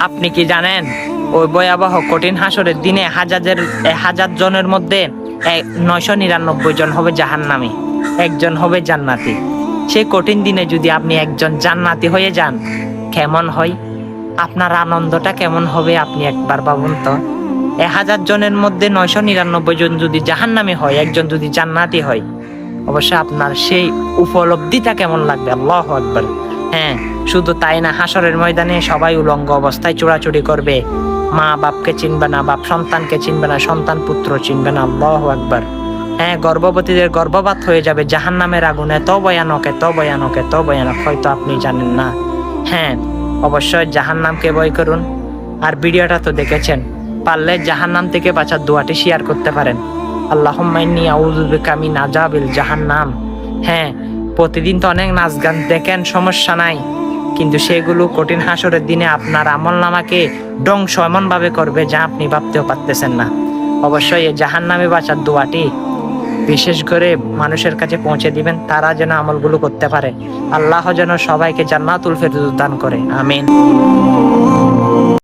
আপনি কি জানেন ওই ভয়াবহ কঠিন হাসরের দিনে হাজার জনের মধ্যে 999 জন হবে জাহান্নামী, একজন হবে জান্নাতি। সেই কঠিন দিনে যদি আপনি একজন জান্নাতি হয়ে যান, কেমন হয়? আপনার আনন্দটা কেমন হবে আপনি একবার ভাবুন তো। 1000 জনের মধ্যে 999 জন যদি জাহান্নামী হয়, একজন যদি জান্নাতি হয়, অবশ্যই আপনার সেই উপলব্ধিটা কেমন লাগবে। আল্লাহু আকবার। হ্যাঁ, শুধু তাই না, হাসরের ময়দানে সবাই উলঙ্গ অবস্থায় চোরাচুরি করবে। মা বাপকে চিনবে না, বাপ সন্তানকে চিনবে না, সন্তান পুত্র চিনবে না। আল্লাহু আকবার। হ্যাঁ, গর্ভবতীদের গর্ভপাত হয়ে যাবে। জাহান্নামের আগুন এত ভয়ানক, এত ভয়ানক, এত ভয়ানক, হয়তো আপনি জানেন না। হ্যাঁ, অবশ্যই জাহান্নামকে ভয় করুন। আর ভিডিওটা তো দেখেছেন, পারলে জাহান্নাম থেকে বাঁচার দোয়াটি শেয়ার করতে পারেন। আল্লাহুম্মা ইন্নী আউযু বিকা মিন আযাবিল জাহান্নাম। হ্যাঁ, প্রতিদিন তো অনেক নাচ গান দেখেন, সমস্যা নাই, কিন্তু সেগুলো কঠিন হাসরের দিনে আপনার আমলনামাকে ধ্বংস এমন ভাবে করবে যা আপনি ভাবতেও পারতেছেন না। অবশ্যই এই জাহান্নামে বাঁচার দোয়াটি বিশেষ করে মানুষের কাছে পৌঁছে দিবেন, তারা যেন আমলগুলো করতে পারে। আল্লাহ যেন সবাইকে জান্নাতুল ফেরদৌস দান করে। আমিন।